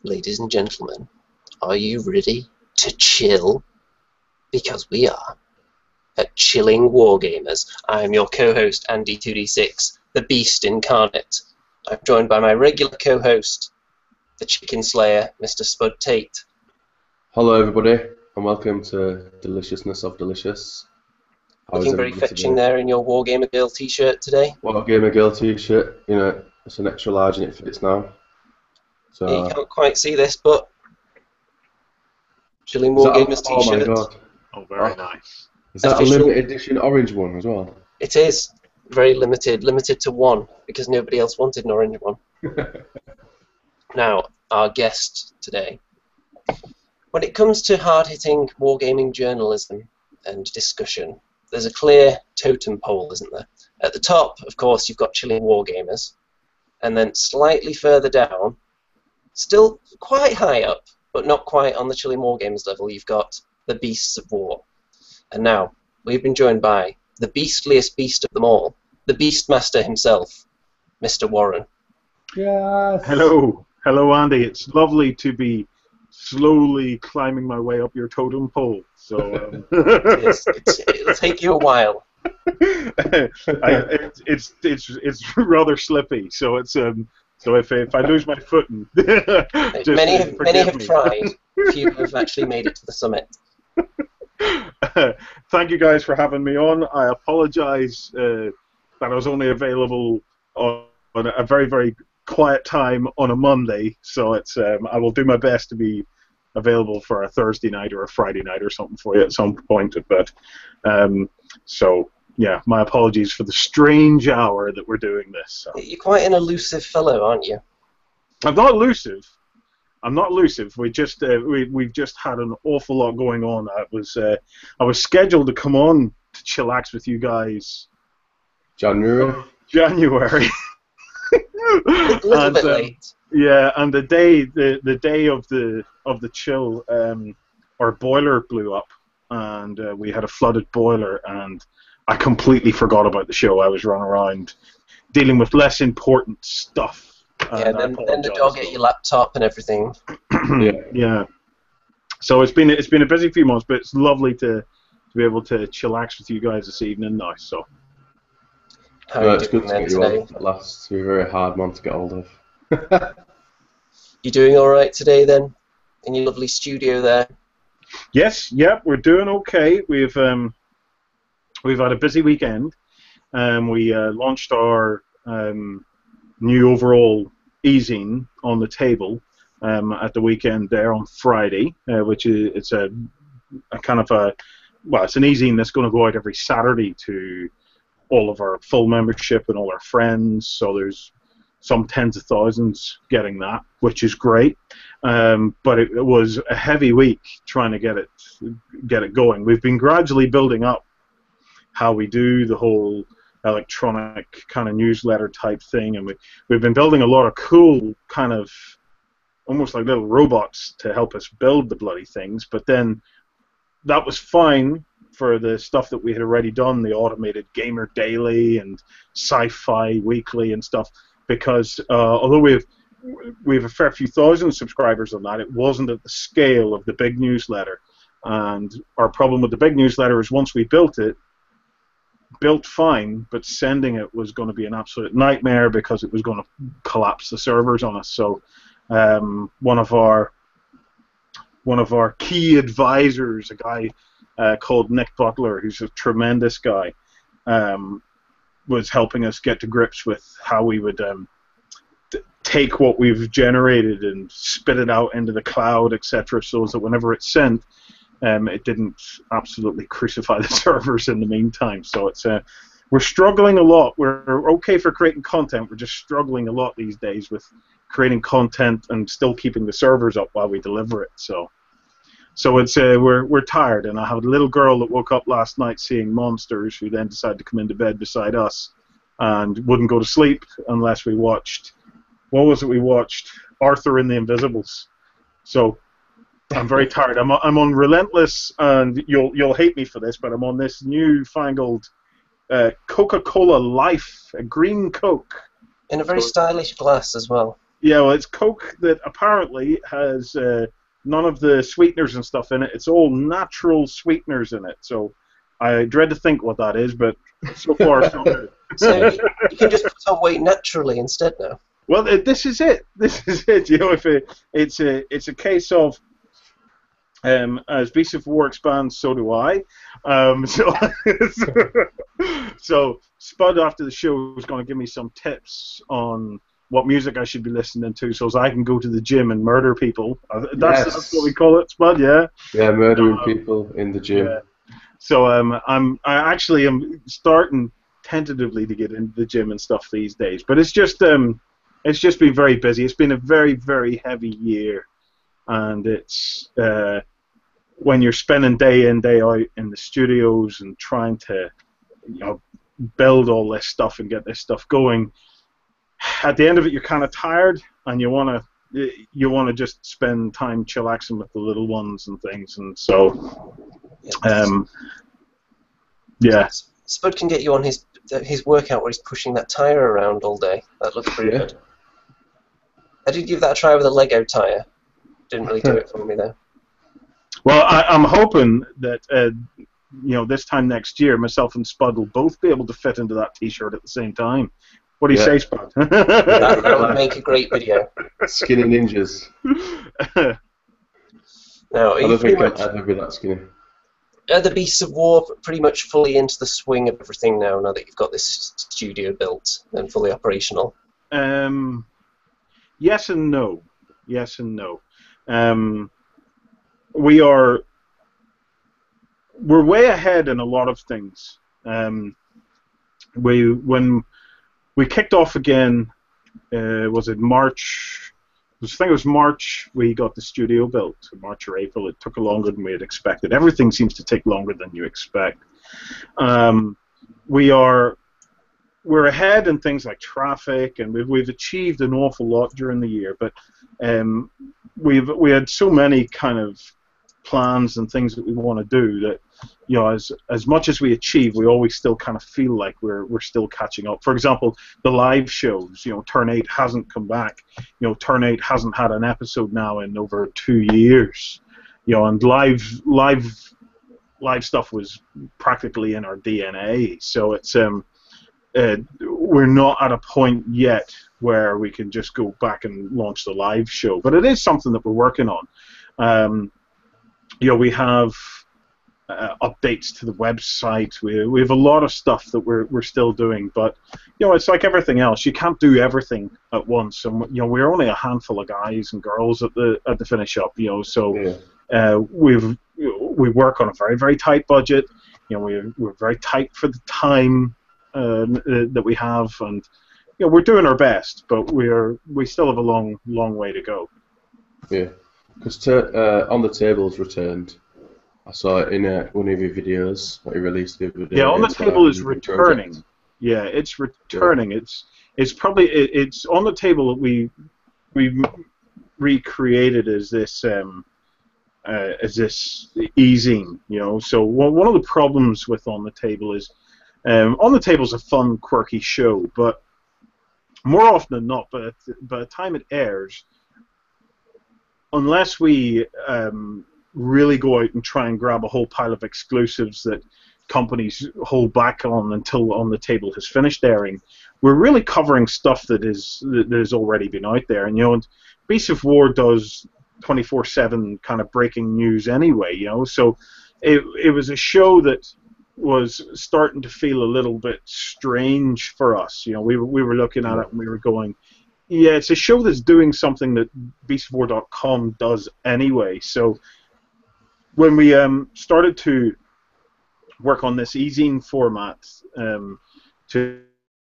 Ladies and gentlemen, are you ready to chill? Because we are at Chilling Wargamers. I am your co-host, Andy2D6, the Beast Incarnate. I'm joined by my regular co-host, the Chicken Slayer, Mr. Spud Tate. Hello everybody, and welcome to Deliciousness of Delicious. Looking very fetching there in your Wargamer Girl t-shirt today. Wargamer Girl t-shirt, you know, it's an extra large and it fits now. So yeah, you can't quite see this, but Chilling Wargamers t-shirt. Oh my god. Oh, very nice. Is that Official. a limited edition orange one as well? It is. Very limited to one, because nobody else wanted an orange one. Now, our guest today. When it comes to hard-hitting wargaming journalism and discussion, there's a clear totem pole, isn't there? At the top, of course, you've got Chilling Wargamers, and then slightly further down, still quite high up, but not quite on the Chilling Wargamers level, you've got the Beasts of War. And now, we've been joined by the beastliest beast of them all, the Beastmaster himself, Mr. Warren. Yes. Hello, Andy. It's lovely to be slowly climbing my way up your totem pole. So It'll take you a while. It's rather slippy. So it's so if I lose my footing, many have tried. Few have actually made it to the summit. Thank you guys for having me on. I apologize that I was only available on a very, very quiet time on a Monday, so it's I will do my best to be available for a Thursday night or a Friday night or something for you at some point. But so yeah, my apologies for the strange hour that we're doing this. So. You're quite an elusive fellow, aren't you? I'm not elusive. We just we've just had an awful lot going on. I was scheduled to come on to chillax with you guys January. A little bit late. Yeah, and the day of the chill, our boiler blew up, and we had a flooded boiler, and I completely forgot about the show. I was running around dealing with less important stuff. Yeah, then the dog ate your laptop and everything. Yeah. So it's been a busy few months, but it's lovely to be able to chillax with you guys this evening now. So. It's good to get you on at last. It's been a very hard one to get hold of. You doing all right today then, in your lovely studio there? Yes, yep, we're doing okay. We've had a busy weekend. We launched our new overall e-zine on the table at the weekend there on Friday, which is it's a kind of it's an e-zine that's going to go out every Saturday to all of our full membership and all our friends. So there's some tens of thousands getting that, which is great. But it was a heavy week trying to get it going. We've been gradually building up how we do the whole electronic kind of newsletter type thing, and we've been building a lot of cool kind of almost like little robots to help us build the bloody things. But then that was fine for the stuff that we had already done, the automated Gamer Daily and Sci-Fi Weekly and stuff, because although we have a fair few thousand subscribers on that, it wasn't at the scale of the big newsletter. And our problem with the big newsletter is once we built fine, but sending it was going to be an absolute nightmare because it was going to collapse the servers on us. So one of our key advisors, a guy called Nick Butler, who's a tremendous guy, was helping us get to grips with how we would take what we've generated and spit it out into the cloud, etc., so that whenever it's sent, it didn't absolutely crucify the servers in the meantime. So it's we're struggling a lot. We're okay for creating content. We're just struggling a lot these days with creating content and still keeping the servers up while we deliver it. So it's we're tired, and I have a little girl that woke up last night seeing monsters, who then decided to come into bed beside us and wouldn't go to sleep unless we watched. What was it we watched? Arthur and the Invisibles. So I'm very tired. I'm on Relentless, and you'll hate me for this, but I'm on this newfangled Coca-Cola Life, a green Coke. In a very stylish glass as well. Yeah, well, it's Coke that apparently has none of the sweeteners and stuff in it. It's all natural sweeteners in it. So I dread to think what that is, but so far so good. So you can just put on weight naturally instead now. Well, this is it. This is it. You know, if it's a case of as Beasts of War expands, so do I. So Spud after the show is going to give me some tips on what music I should be listening to, so as I can go to the gym and murder people. That's what we call it, Spud. Yeah. Yeah, murdering people in the gym. Yeah. So I actually am starting tentatively to get into the gym and stuff these days, but it's just been very busy. It's been a very, very heavy year, and it's when you're spending day in, day out in the studios and trying to, build all this stuff and get this stuff going. At the end of it, you're kind of tired, and you want to just spend time chillaxing with the little ones and things, and so yeah. Spud can get you on his workout where he's pushing that tire around all day. That looks pretty good. I did give that a try with a Lego tire. Didn't really do it for me though. Well, I'm hoping that this time next year, myself and Spud will both be able to fit into that T-shirt at the same time. What do you say, Spud? That would make a great video. Skinny ninjas. No, I don't think I'd ever be that skinny. Are the Beasts of War pretty much fully into the swing of everything now that you've got this studio built and fully operational? Yes and no. Yes and no. We're way ahead in a lot of things. When we kicked off again, was it March? I think it was March we got the studio built. March or April. It took longer than we had expected. Everything seems to take longer than you expect. We're ahead in things like traffic, and we've achieved an awful lot during the year. But we had so many kind of plans and things that we want to do that, as much as we achieve, we always still kind of feel like we're still catching up. For example, the live shows. Turn 8 hasn't come back. Turn 8 hasn't had an episode now in over 2 years. And live stuff was practically in our DNA. So it's we're not at a point yet where we can just go back and launch the live show, but it is something that we're working on. We have updates to the website. We have a lot of stuff that we're still doing, but it's like everything else. You can't do everything at once, and we're only a handful of guys and girls at the finish up. So we work on a very, very tight budget. We're very tight for the time that we have, and we're doing our best, but we still have a long way to go. Yeah, because On the Table's returned. I saw it in one of your videos that you released the other day. Yeah, On the Table is returning. Project. Yeah, it's returning. Yeah. It's probably it's On the Table that we recreated as this easing. So one of the problems with On the Table is On the Table is a fun, quirky show, but more often than not, by the time it airs, unless we really go out and try and grab a whole pile of exclusives that companies hold back on until On the Table has finished airing, we're really covering stuff that has already been out there. And Beasts of War does 24/7 kind of breaking news anyway. So it was a show that was starting to feel a little bit strange for us. We were looking at it and we were going, yeah, it's a show that's doing something that beastofwar.com does anyway. So when we started to work on this e-zine format to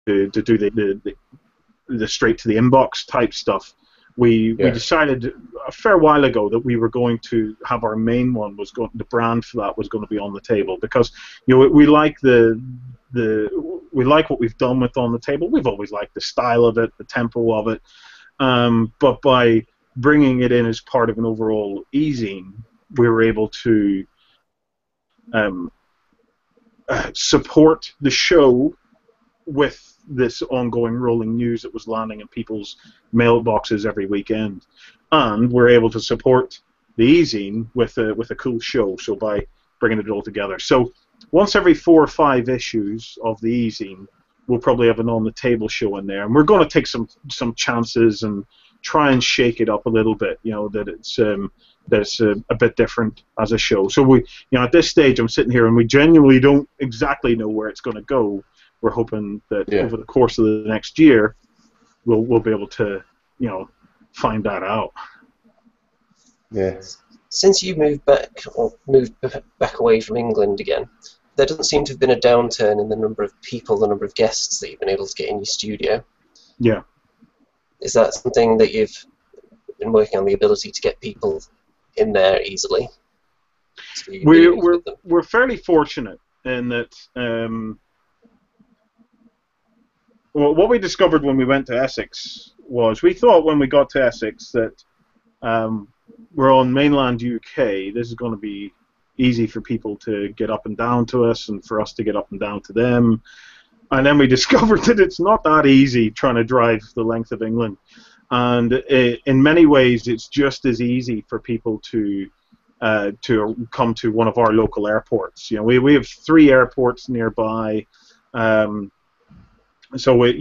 do the straight to the inbox type stuff, we decided a fair while ago that we were going to have our main one the brand for that was going to be On the Table, because we like we like what we've done with On the Table. We've always liked the style of it, the tempo of it, but by bringing it in as part of an overall e-zine, we were able to support the show with this ongoing rolling news that was landing in people's mailboxes every weekend, and we're able to support the e-zine with a cool show. So by bringing it all together, so once every 4 or 5 issues of the e-zine, we'll probably have an on-the-table show in there, and we're going to take some chances and try and shake it up a little bit. That it's a bit different as a show. So we, at this stage, I'm sitting here and we genuinely don't exactly know where it's going to go. We're hoping that over the course of the next year, we'll be able to, find that out. Yes. Since you moved back away from England again, there doesn't seem to have been a downturn in the number of people, the number of guests that you've been able to get in your studio. Yeah. Is that something that you've been working on, the ability to get people in there easily? So we're fairly fortunate in that. Well, what we discovered when we went to Essex was we thought when we got to Essex that we're on mainland UK. This is going to be easy for people to get up and down to us, and for us to get up and down to them. And then we discovered that it's not that easy trying to drive the length of England. And in many ways, it's just as easy for people to come to one of our local airports. We have 3 airports nearby. So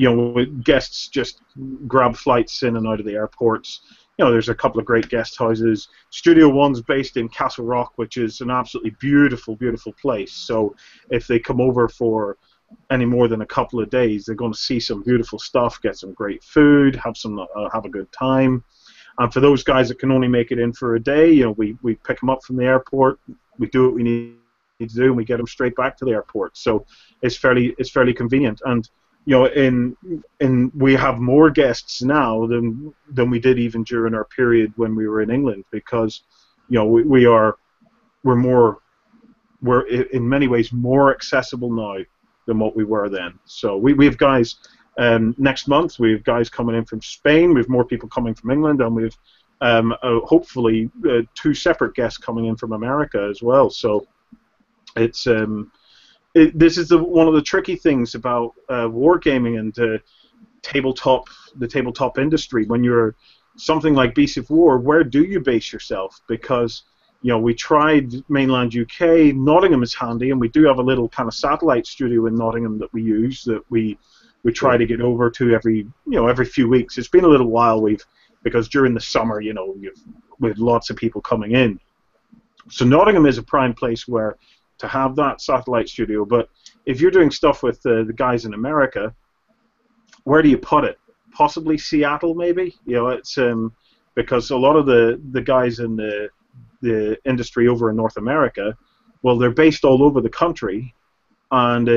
guests just grab flights in and out of the airports. There's a couple of great guest houses. Studio One's based in Castle Rock, which is an absolutely beautiful, beautiful place. So if they come over for any more than a couple of days, they're going to see some beautiful stuff, get some great food, have a good time. And for those guys that can only make it in for a day, we pick them up from the airport, we do what we need to do, and we get them straight back to the airport. So it's fairly convenient. And we have more guests now than we did even during our period when we were in England, because we're in many ways more accessible now than what we were then. So we have guys next month. We have guys coming in from Spain. We have more people coming from England, and we have hopefully 2 separate guests coming in from America as well. So it's this is one of the tricky things about wargaming and the tabletop industry. When you're something like Beasts of War, where do you base yourself? Because we tried mainland UK. Nottingham is handy, and we do have a little kind of satellite studio in Nottingham that we use, that we try to get over to every few weeks. It's been a little while, because during the summer, with lots of people coming in. So Nottingham is a prime place where to have that satellite studio. But if you're doing stuff with the guys in America, where do you put it? Possibly Seattle, maybe. It's because a lot of the guys in the industry over in North America, well, they're based all over the country, and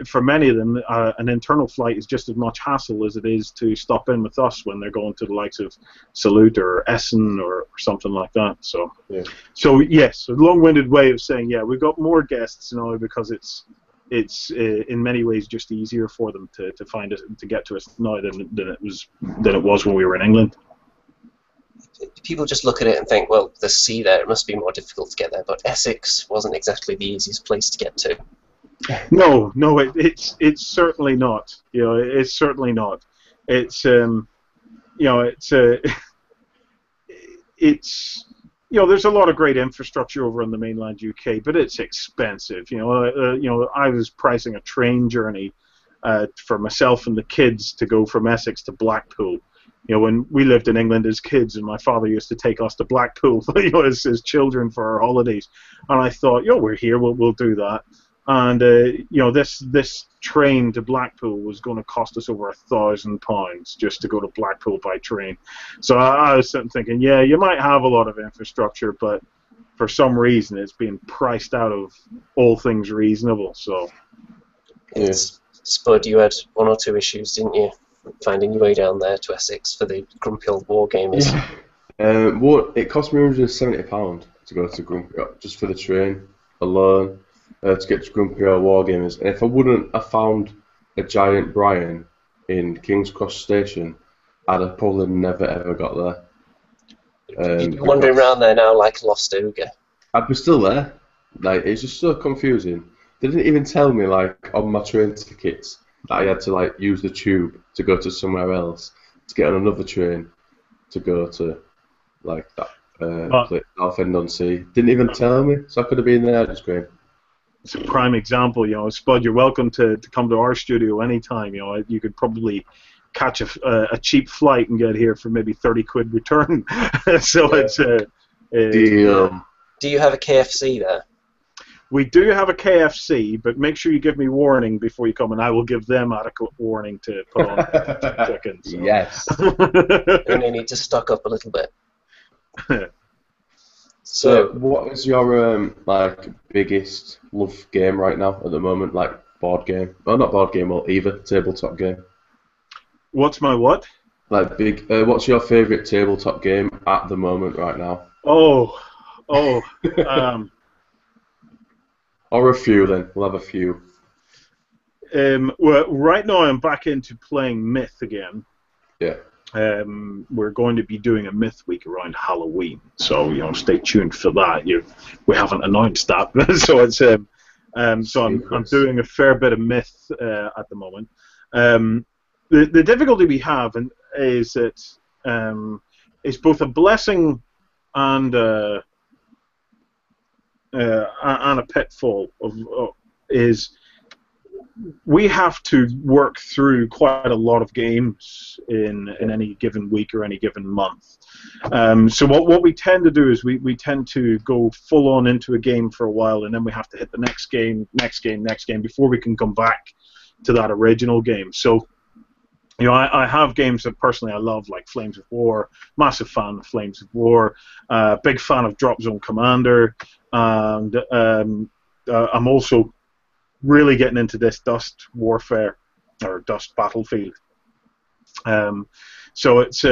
for many of them, an internal flight is just as much hassle as it is to stop in with us when they're going to the likes of Salute or Essen or something like that. So, So yes, a long-winded way of saying, we've got more guests now because it's in many ways just easier for them to find us, to get to us now than it was when we were in England. People just look at it and think, well, the sea there, it must be more difficult to get there, but Essex wasn't exactly the easiest place to get to. No, it's certainly not. It's certainly not. It's there's a lot of great infrastructure over in the mainland UK, but it's expensive. I was pricing a train journey for myself and the kids to go from Essex to Blackpool. When we lived in England as kids, and my father used to take us to Blackpool, as children for our holidays, and I thought, we're here, we'll do that. And this train to Blackpool was going to cost us over £1,000 just to go to Blackpool by train. So I was sitting thinking, you might have a lot of infrastructure, but for some reason it's being priced out of all things reasonable. So, Spud, you had 1 or 2 issues, didn't you, finding your way down there to Essex for the Grumpy Old Wargamers? It cost me £170 to go to Grumpy, just for the train alone. To get to Grumpy Old Wargamers, and if I wouldn't have found a giant Brian in King's Cross Station, I'd have probably never ever got there. You'd be wandering around there now like a lost ogre. I'd be still there. It's just so confusing. They didn't even tell me on my train tickets that I had to like use the tube to go to somewhere else to get on another train to go to like that But place, Southend-on-Sea. Didn't even tell me, so I could have been there just going. it's a prime example, Spud, you're welcome to come to our studio anytime. You could probably catch a cheap flight and get here for maybe 30 quid return. So Deal. Do you have a KFC there? We do have a KFC, but make sure you give me warning before you come, and I will give them adequate warning to put on chicken. So. Yes. You may need to stock up a little bit. So, what is your like biggest love game right now at the moment? Like board game? Well, not board game, or either tabletop game. What's my what? Like big. What's your favorite tabletop game at the moment right now? Or a few then. We'll have a few. Well, right now I'm back into playing Myth again. Yeah. We're going to be doing a Myth week around Halloween, so stay tuned for that. We haven't announced that, so it's so I'm doing a fair bit of Myth at the moment. The difficulty we have is that it's both a blessing and a pitfall is we have to work through quite a lot of games in any given week or any given month. So what we tend to do is we tend to go full on into a game for a while, and then we have to hit the next game before we can come back to that original game. So I have games that personally I love, like Flames of War. Massive fan of Flames of War. Big fan of Drop Zone Commander, and I'm also really getting into this Dust Warfare or Dust Battlefield. So it's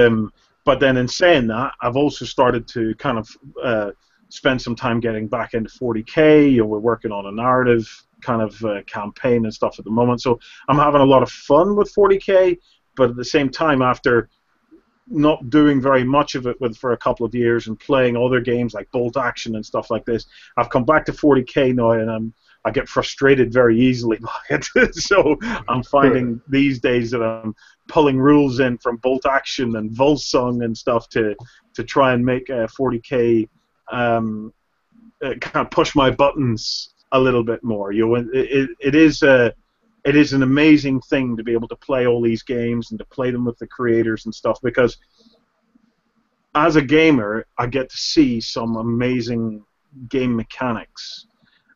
but then in saying that, I've also started to kind of spend some time getting back into 40k. We're working on a narrative kind of campaign and stuff at the moment. So I'm having a lot of fun with 40k, but at the same time, after not doing very much of it for a couple of years and playing other games like Bolt Action and stuff like this, I've come back to 40k now, and I get frustrated very easily by it. So I'm finding these days that I'm pulling rules in from Bolt Action and Volsung and stuff to try and make 40k kind of push my buttons a little bit more. It is an amazing thing to be able to play all these games and to play them with the creators and stuff, because as a gamer I get to see some amazing game mechanics.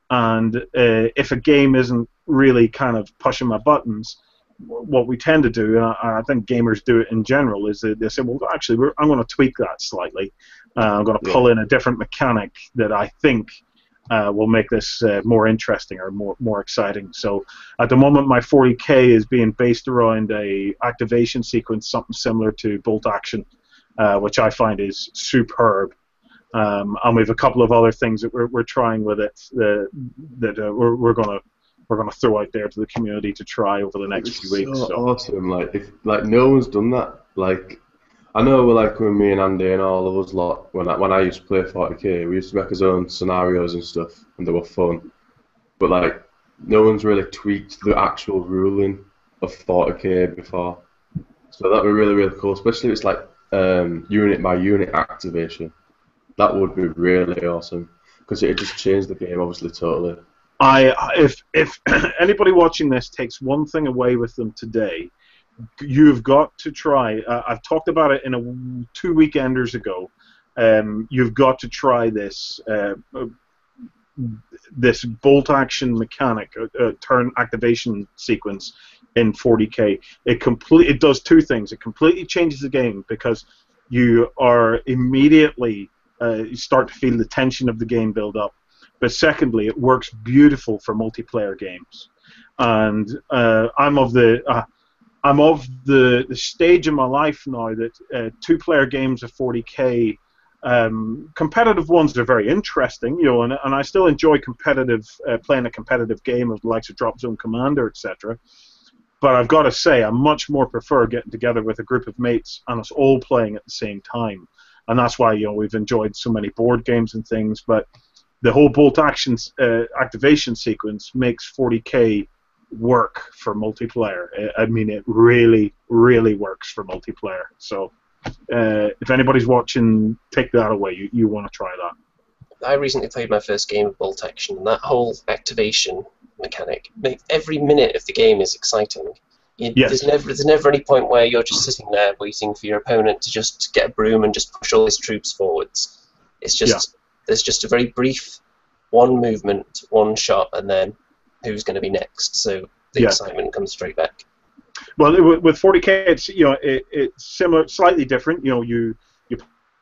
And if a game isn't really kind of pushing my buttons, what we tend to do, and I think gamers do it in general, is they say, well, actually, I'm going to tweak that slightly. I'm going to pull in a different mechanic that I think will make this more interesting or more exciting. So at the moment, my 40k is being based around a activation sequence, something similar to Bolt Action, which I find is superb. And we have a couple of other things that we're trying with it that we're gonna throw out there to the community to try over the next few weeks. So awesome! Like no one's done that. Like I know when me and Andy and all of us lot when I used to play 40k, we used to make our own scenarios and stuff, and they were fun. But like no one's really tweaked the actual ruling of 40k before. So that would be really, really cool, especially if it's like unit by unit activation. That would be really awesome, because it just changed the game, obviously, totally. If anybody watching this takes one thing away with them today, you've got to try. I've talked about it in 2 weekenders ago. You've got to try this this Bolt Action mechanic, turn activation sequence in 40k. It does two things. It completely changes the game, because you are immediately you start to feel the tension of the game build up. But secondly, it works beautiful for multiplayer games. And I'm of the stage in my life now that two-player games of 40k, competitive ones are very interesting, and I still enjoy playing a competitive game of the likes of Drop Zone Commander, etc. But I've got to say, I much more prefer getting together with a group of mates and us all playing at the same time. And that's why we've enjoyed so many board games and things. But the whole Bolt Action activation sequence makes 40k work for multiplayer. I mean, it really, really works for multiplayer. So if anybody's watching, take that away. You want to try that. I recently played my first game of Bolt Action, and that whole activation mechanic, every minute of the game is exciting. Yes. There's never any point where you're just sitting there waiting for your opponent to just get a broom and just push all his troops forwards. It's just there's just a very brief one movement, one shot, and then who's going to be next. So the excitement comes straight back. Well, with 40K, it's it's similar, slightly different. You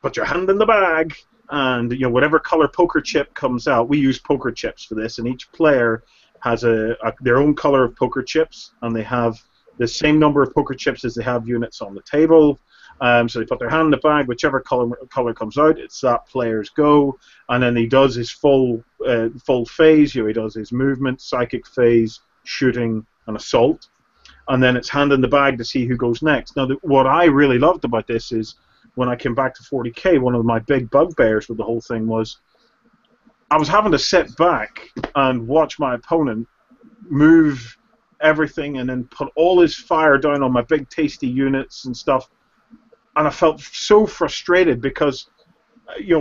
put your hand in the bag, and whatever color poker chip comes out. We use poker chips for this, and each player has their own color of poker chips, and they have the same number of poker chips as they have units on the table. So they put their hand in the bag, whichever color comes out, it's that player's go, and then he does his full phase. He does his movement, psychic phase, shooting, and assault, and then it's hand in the bag to see who goes next. Now, what I really loved about this is when I came back to 40K, one of my big bugbears with the whole thing was I was having to sit back and watch my opponent move everything and then put all his fire down on my big tasty units and stuff. And I felt so frustrated because,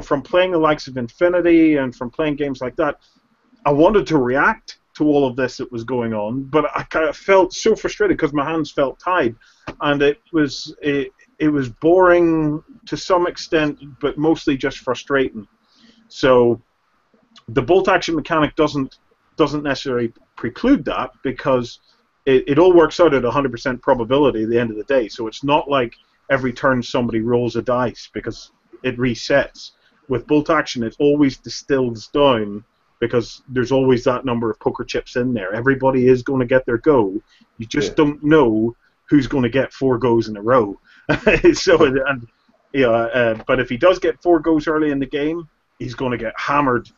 from playing the likes of Infinity and from playing games like that, I wanted to react to all of this that was going on, but I kind of felt so frustrated because my hands felt tied, and it was boring to some extent, but mostly just frustrating. So the bolt action mechanic doesn't necessarily preclude that, because it all works out at 100% probability at the end of the day. So it's not like every turn somebody rolls a dice, because it resets. With bolt action, it always distills down, because there's always that number of poker chips in there. Everybody is going to get their go. You just don't know who's going to get 4 goes in a row. So, but if he does get 4 goes early in the game, he's going to get hammered,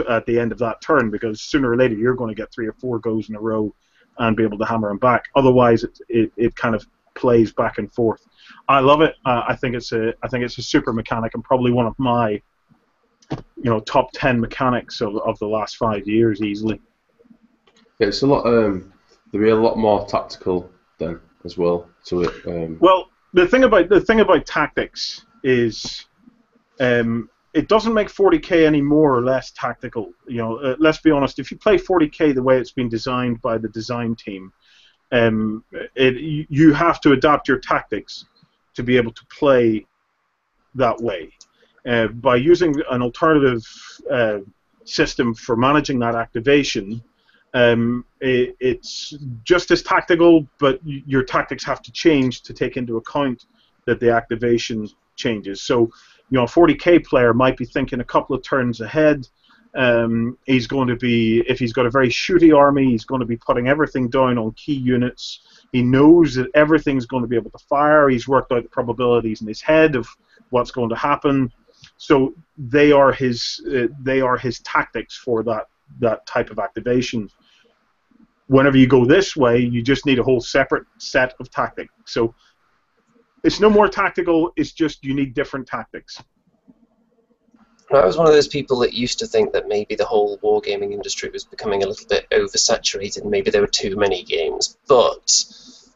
at the end of that turn, because sooner or later you're going to get 3 or 4 goes in a row and be able to hammer him back. Otherwise, it kind of plays back and forth. I love it. I think it's a super mechanic, and probably one of my top 10 mechanics of the last 5 years easily. Yeah, it's a lot. There'll be a lot more tactical then as well to it. Well, the thing about tactics is, it doesn't make 40K any more or less tactical. Let's be honest. If you play 40K the way it's been designed by the design team, you have to adapt your tactics to be able to play that way. By using an alternative system for managing that activation, it's just as tactical, but your tactics have to change to take into account that the activation changes. So, a 40K player might be thinking a couple of turns ahead. He's going to be, if he's got a very shooty army, he's going to be putting everything down on key units. He knows that everything's going to be able to fire. He's worked out the probabilities in his head of what's going to happen. So they are his tactics for that type of activation. Whenever you go this way, you just need a whole separate set of tactics. So it's no more tactical. It's just you need different tactics. I was one of those people that used to think that maybe the whole wargaming industry was becoming a little bit oversaturated, and maybe there were too many games. But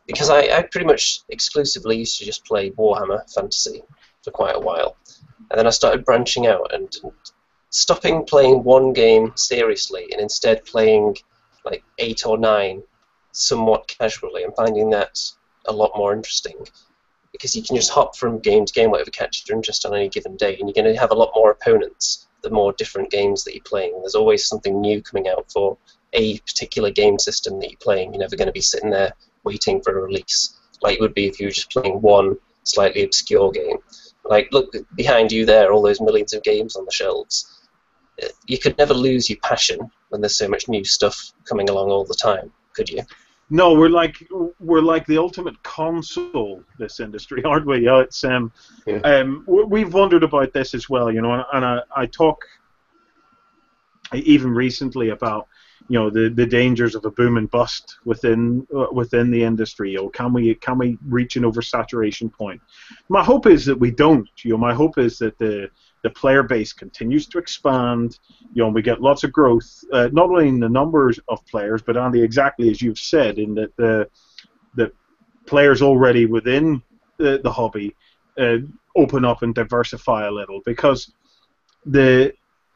because I pretty much exclusively used to just play Warhammer Fantasy for quite a while, and then I started branching out and stopping playing one game seriously and instead playing like 8 or 9 somewhat casually, and finding that a lot more interesting, because you can just hop from game to game, whatever catches your interest on any given day, and you're going to have a lot more opponents the more different games that you're playing. There's always something new coming out for a particular game system that you're playing. You're never going to be sitting there waiting for a release like you would be if you were just playing one slightly obscure game. Like, look behind you there, all those millions of games on the shelves. You could never lose your passion when there's so much new stuff coming along all the time, could you? No, we're like the ultimate console, this industry, aren't we? It's we've wondered about this as well, and I talk even recently about, the dangers of a boom and bust within the industry. Can we reach an oversaturation point? My hope is that we don't. My hope is that the player base continues to expand. We get lots of growth, not only in the numbers of players, but Andy, exactly as you've said, in that the players already within the hobby open up and diversify a little, because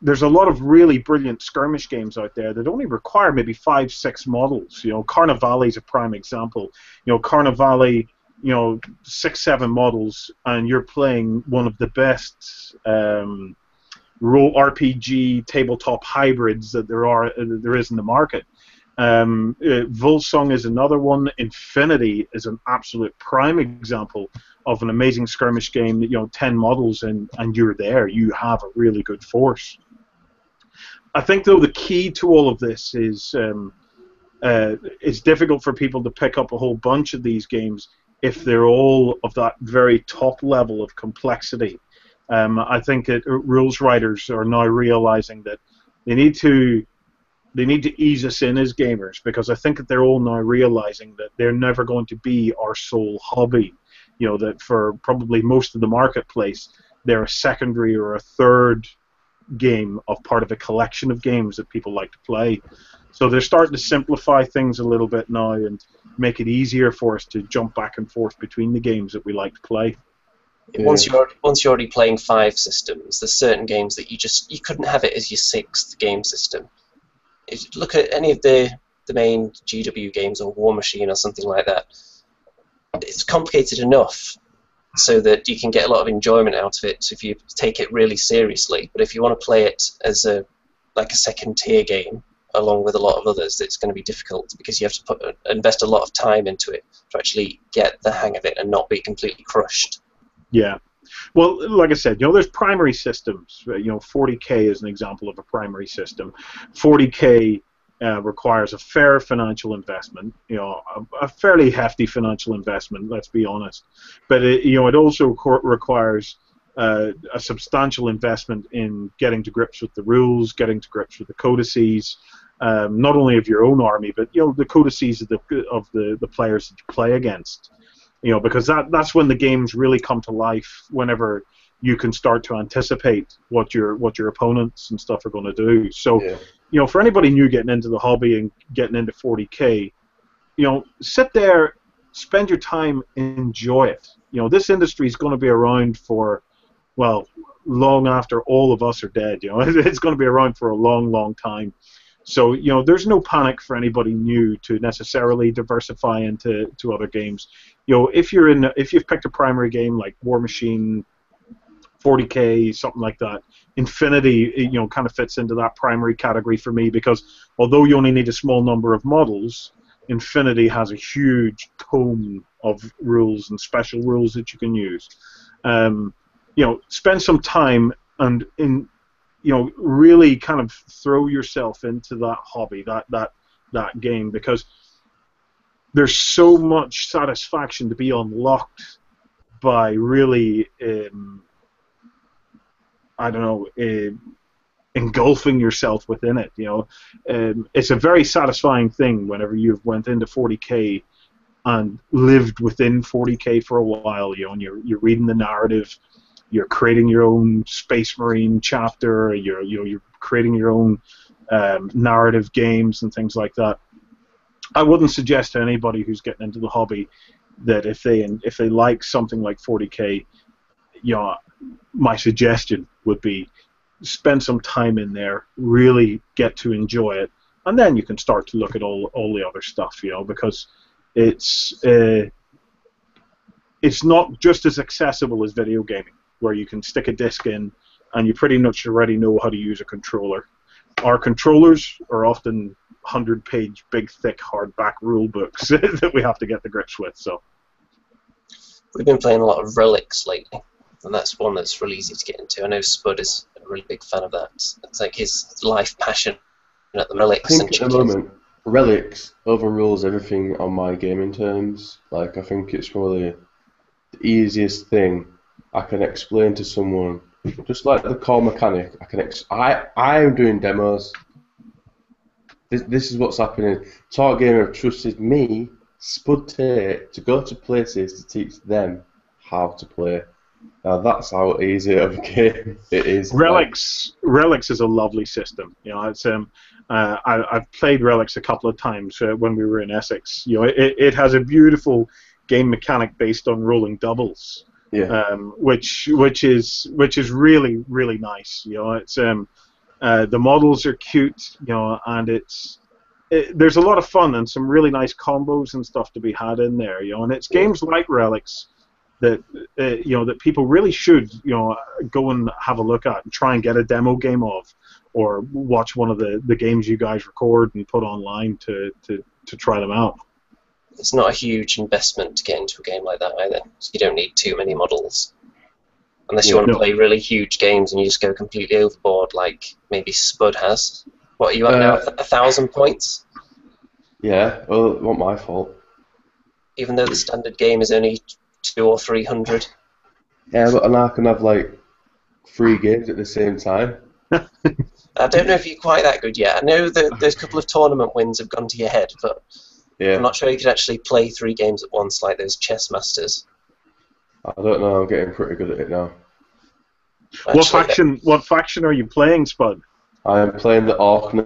there's a lot of really brilliant skirmish games out there that only require maybe 5-6 models. Carnivale is a prime example. Carnivale, 6-7 models, and you're playing one of the best role RPG tabletop hybrids that there is in the market. Volsung is another one. Infinity is an absolute prime example of an amazing skirmish game. 10 models and you're there. You have a really good force. I think, though, the key to all of this is it's difficult for people to pick up a whole bunch of these games if they're all of that very top level of complexity. I think that rules writers are now realizing that they need to ease us in as gamers, because I think that they're all now realizing that they're never going to be our sole hobby. That for probably most of the marketplace, they're a secondary or a third game of part of a collection of games that people like to play. So they're starting to simplify things a little bit now and make it easier for us to jump back and forth between the games that we like to play. Yeah. Once you're already playing 5 systems, there's certain games that you couldn't have it as your 6th game system. If you look at any of the main GW games or War Machine or something like that, it's complicated enough so that you can get a lot of enjoyment out of it if you take it really seriously. But if you want to play it as a second-tier game along with a lot of others, it's going to be difficult, because you have to invest a lot of time into it to actually get the hang of it and not be completely crushed. Yeah. Well, like I said, there's primary systems. 40K is an example of a primary system. 40K requires a fair financial investment, a fairly hefty financial investment, let's be honest. But it also requires a substantial investment in getting to grips with the rules, getting to grips with the codices, not only of your own army, but the codices of the players that you play against. Because that's when the games really come to life, whenever you can start to anticipate what your opponents and stuff are going to do. So, for anybody new getting into the hobby and getting into 40K, sit there, spend your time, enjoy it. This industry is going to be around for, well, long after all of us are dead. It's going to be around for a long, long time. So, there's no panic for anybody new to necessarily diversify into other games. If you've picked a primary game like War Machine, 40K, something like that, Infinity, kind of fits into that primary category for me, because although you only need a small number of models, Infinity has a huge tome of rules and special rules that you can use. Spend some time and really kind of throw yourself into that hobby, that game, because there's so much satisfaction to be unlocked by really engulfing yourself within it. It's a very satisfying thing whenever you've went into 40K and lived within 40K for a while, and you're reading the narrative, you're creating your own Space Marine chapter, you're creating your own narrative games and things like that. I wouldn't suggest to anybody who's getting into the hobby that if they like something like 40K, my suggestion would be spend some time in there, really get to enjoy it, and then you can start to look at all the other stuff, because it's not just as accessible as video gaming, where you can stick a disc in and you pretty much already know how to use a controller. Our controllers are often 100-page, big, thick, hardback rule books that we have to get to grips with. So we've been playing a lot of Relics lately, and that's one that's really easy to get into. I know Spud is a really big fan of that. It's like his life passion at the Relics. I think at the moment, Relics overrules everything on my gaming terms. I think it's probably the easiest thing I can explain to someone. Just like the core mechanic, I am doing demos. this is what's happening. Target Gamer have trusted me, Spud Tate, to go to places to teach them how to play. Now that's how easy of a game it is. Relics is a lovely system. You know, it's I've played Relics a couple of times when we were in Essex. You know, it has a beautiful game mechanic based on rolling doubles. Yeah. Which is really really nice. You know, it's the models are cute. You know, and there's a lot of fun and some really nice combos and stuff to be had in there. You know, and it's games like Relics that you know, that people really should, you know, go and have a look at and try and get a demo game of, or watch one of the games you guys record and put online to try them out. It's not a huge investment to get into a game like that either. So you don't need too many models. Unless you want to play really huge games and you just go completely overboard, like maybe Spud has. What, are you at now? 1,000 points? Yeah, well, it wasn't my fault. Even though the standard game is only 200 or 300. Yeah, but and I can have like 3 games at the same time. I don't know if you're quite that good yet. I know that those couple of tournament wins have gone to your head, but yeah. I'm not sure you could actually play 3 games at once like those chess masters. I don't know. I'm getting pretty good at it now. Actually, what faction are you playing, Spud? I am playing the Orkney.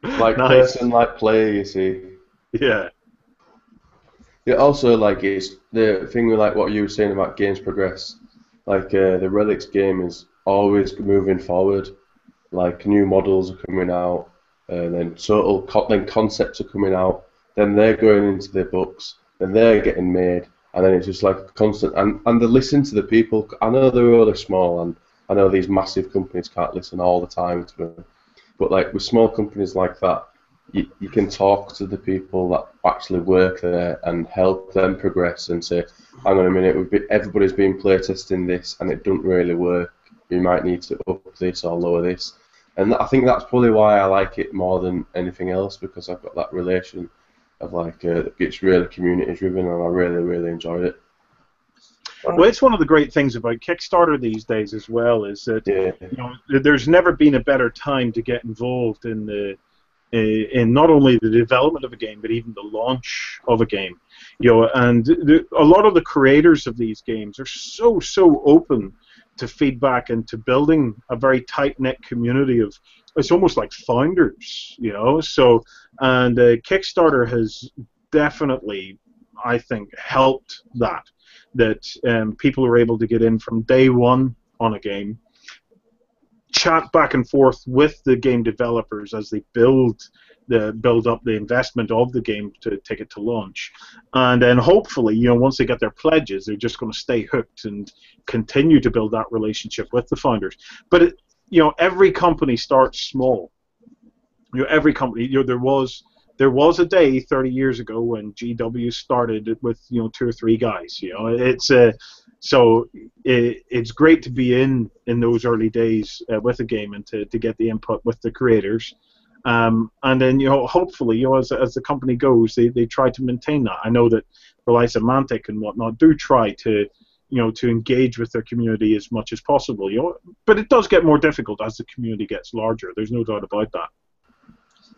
Like Nice. person, like player. You see. Yeah. Yeah. Also, like it's the thing with like what you were saying about games progress. Like the Relics game is always moving forward. Like new models are coming out, and then then concepts are coming out. Then they're going into their books. Then they're getting made. And then it's just like a constant, and they listen to the people. I know they're really small, and I know these massive companies can't listen all the time to them. But like with small companies like that, you can talk to the people that actually work there and help them progress and say, hang on a minute, everybody's been playtesting this and it doesn't really work. You might need to up this or lower this. And I think that's probably why I like it more than anything else, because I've got that relation of like it's really community driven, and I really really enjoyed it. Well, it's one of the great things about Kickstarter these days as well, is that Yeah. you know, there's never been a better time to get involved in not only the development of a game but even the launch of a game. You know, and a lot of the creators of these games are so open to feedback and to building a very tight-knit community of, it's almost like founders, you know. So, and Kickstarter has definitely, I think, helped that people are able to get in from day one on a game, chat back and forth with the game developers as they build up the investment of the game to take it to launch, and then hopefully, you know, once they get their pledges, they're just going to stay hooked and continue to build that relationship with the founders. But you know, every company starts small. You know, every company. You know, there was a day 30 years ago when GW started with, you know, 2 or 3 guys. You know, it's great to be in those early days with a game and to get the input with the creators. And then, you know, hopefully, you know, as the company goes, they try to maintain that. I know that the likes of Mantic and whatnot do try to, you know, to engage with their community as much as possible. You know, but it does get more difficult as the community gets larger. There's no doubt about that.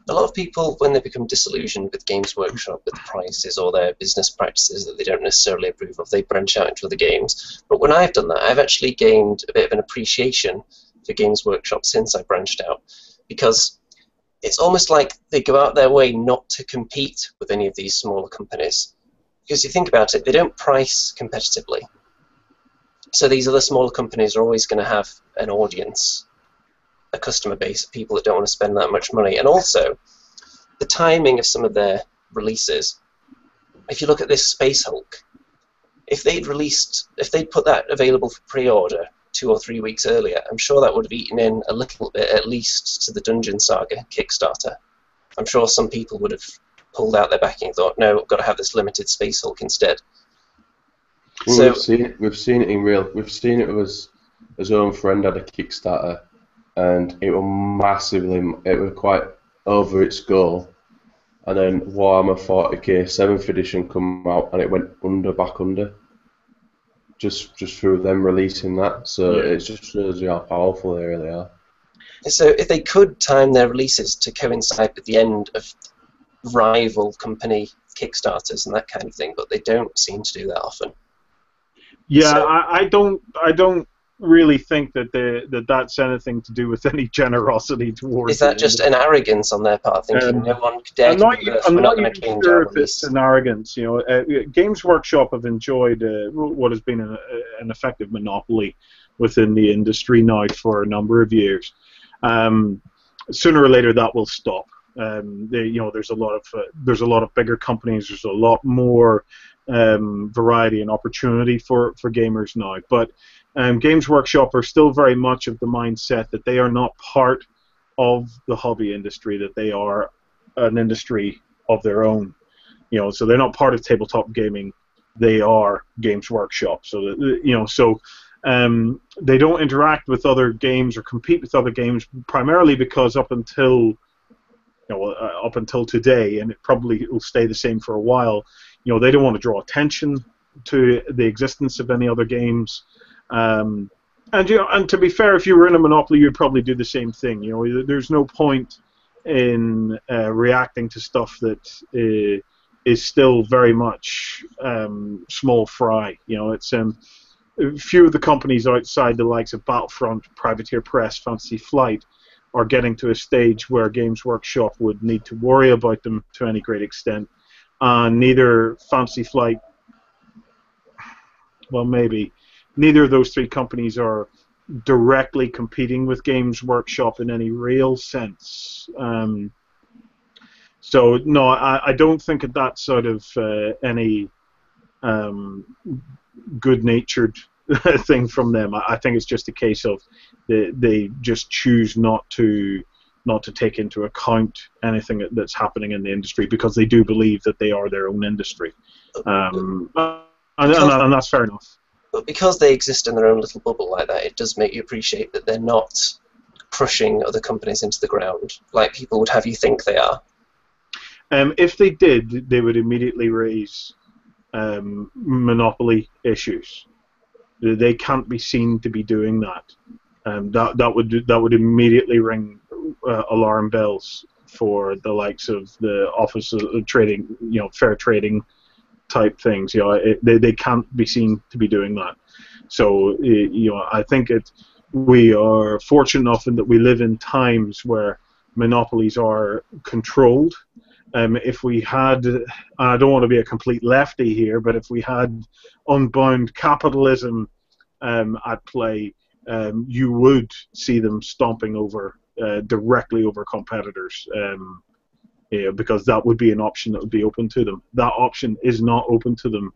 A lot of people, when they become disillusioned with Games Workshop, with the prices or their business practices that they don't necessarily approve of, they branch out into other games. But when I've done that, I've actually gained a bit of an appreciation for Games Workshop since I branched out, because it's almost like they go out their way not to compete with any of these smaller companies. Because you think about it, they don't price competitively. So these other smaller companies are always going to have an audience, a customer base of people that don't want to spend that much money. And also, the timing of some of their releases. If you look at this spacehulk, if they'd put that available for pre-order 2 or 3 weeks earlier, I'm sure that would have eaten in a little bit, at least, to the Dungeon Saga Kickstarter. I'm sure some people would have pulled out their backing and thought, no, I've got to have this limited spacehulk instead. Well, So, we've seen it in real. We've seen it was his own friend had a Kickstarter, and it was massively. It was quite over its goal, and then Warhammer 40k 7th edition come out, and it went back under. Just through them releasing that, so Yeah. it just shows you how powerful they really are. So if they could time their releases to coincide with the end of rival company Kickstarters and that kind of thing, but they don't seem to do that often. Yeah, So, I don't really think that that's anything to do with any generosity towards. is that just an arrogance on their part, thinking no one could dare I'm not, give us, I'm we're not not going even to change sure our if it's release? an arrogance. You know, Games Workshop have enjoyed what has been an effective monopoly within the industry now for a number of years. Sooner or later, that will stop. There's a lot of bigger companies. There's a lot more variety and opportunity for gamers now. But Games Workshop are still very much of the mindset that they are not part of the hobby industry, that they are an industry of their own. You know, so they're not part of tabletop gaming. They are Games Workshop. So they don't interact with other games or compete with other games, primarily because up until today, and it probably will stay the same for a while, they don't want to draw attention to the existence of any other games. And to be fair, if you were in a monopoly, you'd probably do the same thing. There's no point in reacting to stuff that is still very much small fry. It's few of the companies outside the likes of Battlefront, Privateer Press, Fantasy Flight are getting to a stage where Games Workshop would need to worry about them to any great extent. Neither Fantasy Flight, well, maybe, neither of those three companies are directly competing with Games Workshop in any real sense. So, no, I don't think that that's sort of any good-natured thing from them. I think it's just a case of they just choose not to take into account anything that's happening in the industry because they do believe that they are their own industry, and that's fair enough. But because they exist in their own little bubble like that, it does make you appreciate that they're not crushing other companies into the ground like people would have you think they are. If they did, they would immediately raise monopoly issues. They can't be seen to be doing that. That would immediately ring alarm bells for the likes of the Office of Trading, fair trading type things. They can't be seen to be doing that. So I think we are fortunate enough in that we live in times where monopolies are controlled. If we had, I don't want to be a complete lefty here, but if we had unbound capitalism at play, you would see them stomping directly over competitors, because that would be an option that would be open to them. That option is not open to them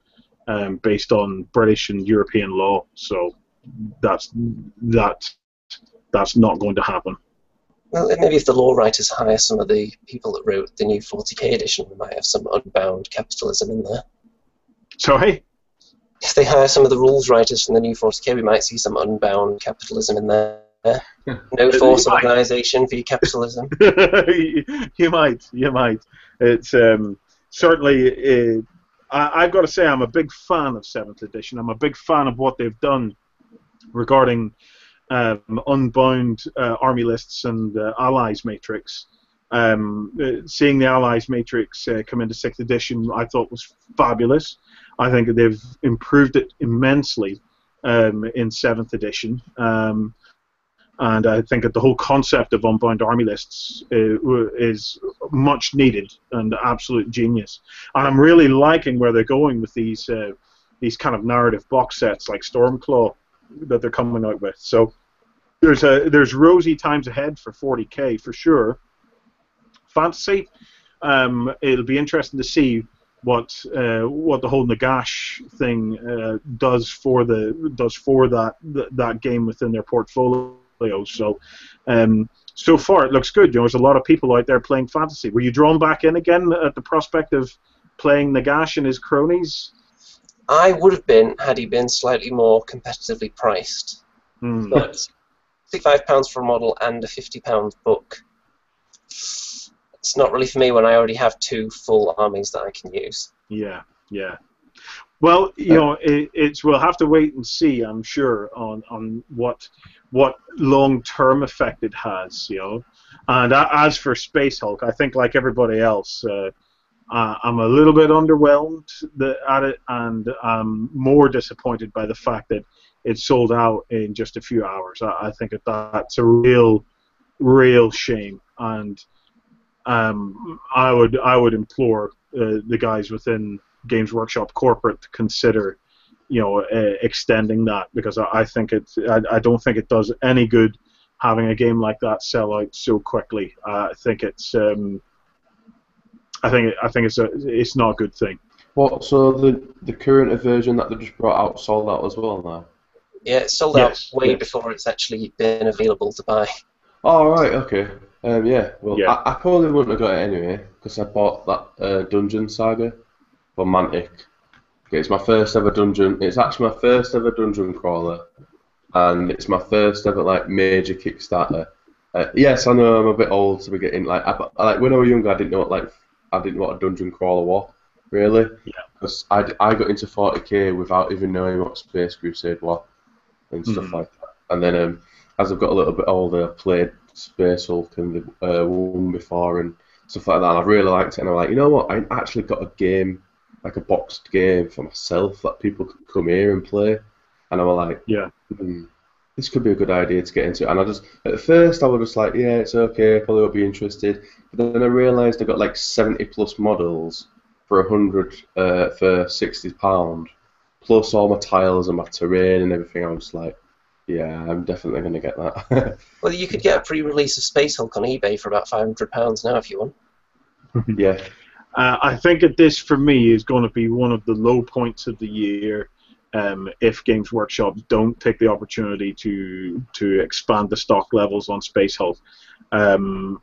based on British and European law, so that's not going to happen. Well, maybe if the law writers hire some of the people that wrote the new 40k edition, they might have some unbound capitalism in there. Sorry? If they hire some of the rules writers from the new 40k, we might see some unbound capitalism in there. No force organisation for your capitalism. You might. It's certainly. I've got to say, I'm a big fan of 7th edition. I'm a big fan of what they've done regarding unbound army lists and allies matrix. Seeing the allies matrix come into 6th edition, I thought was fabulous. I think that they've improved it immensely in 7th edition. And I think that the whole concept of unbound army lists is much needed and absolute genius. And I'm really liking where they're going with these kind of narrative box sets like Stormclaw that they're coming out with. So there's rosy times ahead for 40k for sure. Fantasy, it'll be interesting to see what the whole Nagash thing does for that game within their portfolio. So so far it looks good. There's a lot of people out there playing Fantasy. Were you drawn back in again at the prospect of playing Nagash and his cronies? I would have been had he been slightly more competitively priced. But £65 for a model and a £50 book. It's not really for me when I already have 2 full armies that I can use. Yeah. Well, we'll have to wait and see, I'm sure, on what what long-term effect it has, you know. And as for Space Hulk, I think like everybody else, I'm a little bit underwhelmed at it, and I'm more disappointed by the fact that it sold out in just a few hours. I think that's a real shame, and I would implore the guys within Games Workshop corporate to consider, you know, extending that, because I think I don't think it does any good having a game like that sell out so quickly. I think it's it's not a good thing. What? So the current version that they just brought out sold out as well now? Yeah, it sold out way before it's actually been available to buy. Oh, right, okay. Yeah, well, Yeah. I probably wouldn't have got it anyway, because I bought that Dungeon Saga for Mantic. Okay, it's my first ever dungeon. It's actually my first ever dungeon crawler, and it's my first ever like major Kickstarter. Yes, I know I'm a bit old to be getting like when I was younger, I didn't know what a dungeon crawler was really, because I got into 40k without even knowing what Space Crusade was and stuff like that. And then as I've got a little bit older, I've played Space Hulk and the one before and stuff like that. And I've really liked it, and I'm like, you know what? I actually got a game, like a boxed game for myself that people could come here and play. And I was like, this could be a good idea to get into. And at first I was just like, yeah, it's okay, probably won't be interested. But then I realised I got like 70 plus models for 100 for £60, plus all my tiles and my terrain and everything. I was like, yeah, I'm definitely going to get that. Well, you could get a pre-release of Space Hulk on eBay for about £500 now if you want. Yeah. I think that this, for me, is going to be one of the low points of the year if Games Workshop don't take the opportunity to expand the stock levels on Space Hulk. I'm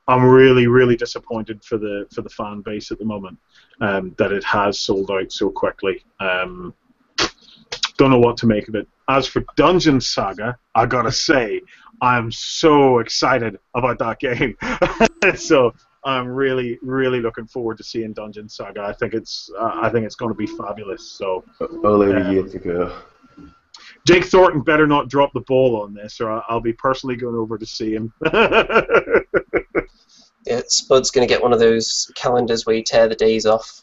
really, really disappointed for the fan base at the moment that it has sold out so quickly. Don't know what to make of it. As for Dungeon Saga, I gotta say, I'm so excited about that game. So I'm really, really looking forward to seeing Dungeon Saga. I think it's going to be fabulous. So only a year to go. Jake Thornton better not drop the ball on this, or I'll be personally going over to see him. Yeah, Spud's going to get one of those calendars where you tear the days off.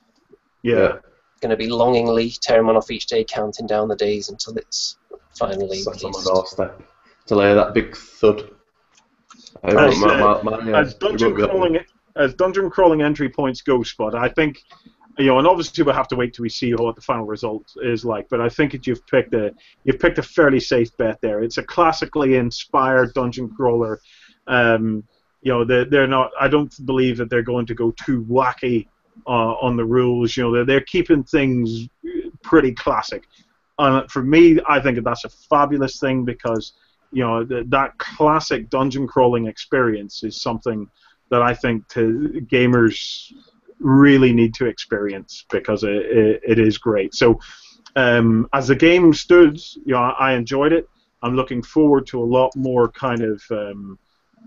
Yeah. Going to be longingly tearing one off each day, counting down the days until it's finally Sat on my released. doorstep to lay that big thud. As dungeon crawling entry points go, Spud, I think, you know, and obviously we'll have to wait till we see what the final result is like. But I think that you've picked a fairly safe bet there. It's a classically inspired dungeon crawler. You know, they're not. I don't believe that they're going to go too wacky on the rules. You know, they're keeping things pretty classic. And for me, I think that's a fabulous thing, because, you know, that classic dungeon crawling experience is something that I think gamers really need to experience, because it is great. So as the game stood, you know, I enjoyed it. I'm looking forward to a lot more kind of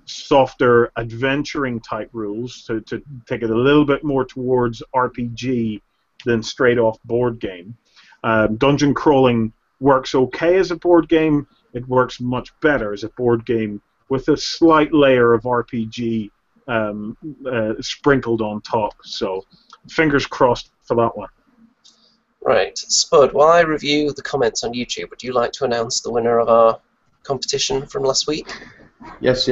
softer adventuring type rules to take it a little bit more towards RPG than straight off board game. Dungeon crawling works okay as a board game. It works much better as a board game with a slight layer of RPG sprinkled on top. So fingers crossed for that one. Right, Spud, while I review the comments on YouTube, would you like to announce the winner of our competition from last week? Yes.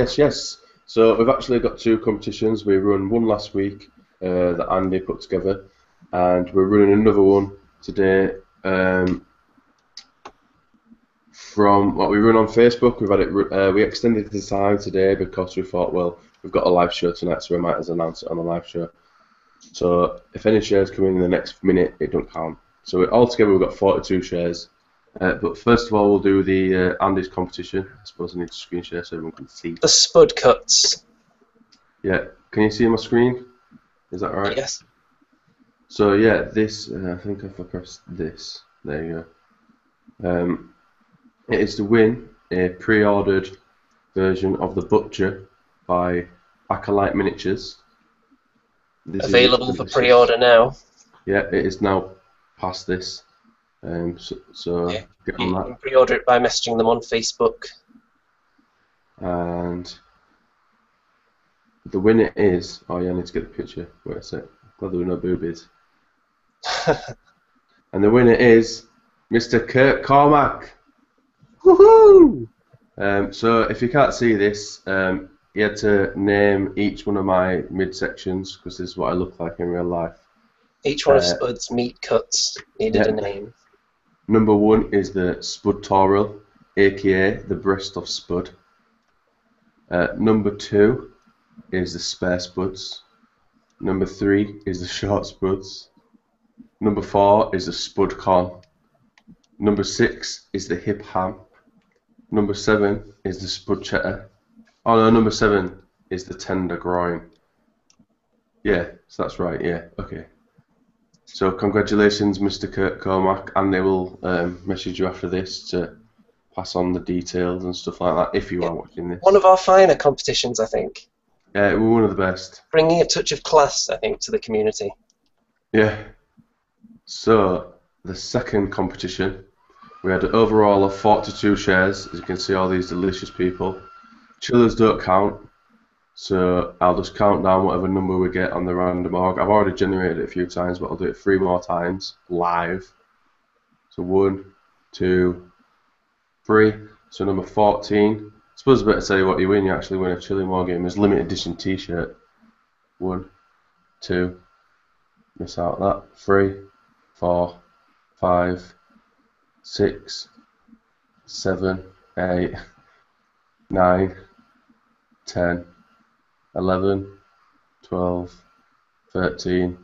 So we've actually got two competitions. We run one last week that Andy put together, and we're running another one today. From what we run on Facebook, we've had it. We extended the time today because we thought, well, we've got a live show tonight, so we might as well announce it on the live show. So if any shares come in the next minute, it don't count. So altogether, we've got 42 shares. But first of all, we'll do the Andy's competition. I suppose I need to screen share so everyone can see. The Spud cuts. Yeah, can you see my screen? Is that right? Yes. So yeah, this, I think if I press this, there you go. It is to win a pre-ordered version of The Butcher by Acolyte Miniatures. Available for pre-order now. Yeah, it is now past this. So Yeah, get you on can pre-order it by messaging them on Facebook. that. And the winner is. Oh yeah, I need to get the picture. Wait a sec. Glad there were no boobies. And the winner is Mr. Kurt Cormack. Woohoo! So if you can't see this, you had to name each one of my midsections because this is what I look like in real life. Each one of Spud's meat cuts needed a name. Number 1 is the Spudtoral, aka the breast of Spud. Number 2 is the spare Spuds. Number 3 is the short Spuds. Number 4 is the Spud Con. Number 6 is the hip ham. Number 7 is the Spud Cheddar. Oh no, number 7 is the tender groin. Yeah, so that's right, yeah, okay. So congratulations, Mr. Kurt Cormack, and they will message you after this to pass on the details and stuff like that if you are watching this. One of our finer competitions, I think. Yeah, we're one of the best. Bringing a touch of class, I think, to the community. Yeah. So the second competition, we had an overall of 42 shares. As you can see, all these delicious people. Chillers don't count, so I'll just count down whatever number we get on the random org. I've already generated it a few times, but I'll do it 3 more times live. So 1, 2, 3. So number 14. I suppose I better tell you what you win. You actually win a Chilling Wargamers limited edition T-shirt. 1, 2. Miss out that. 3, 4, 5, 6, 7, 8, 9, 10, 11, 12, 13,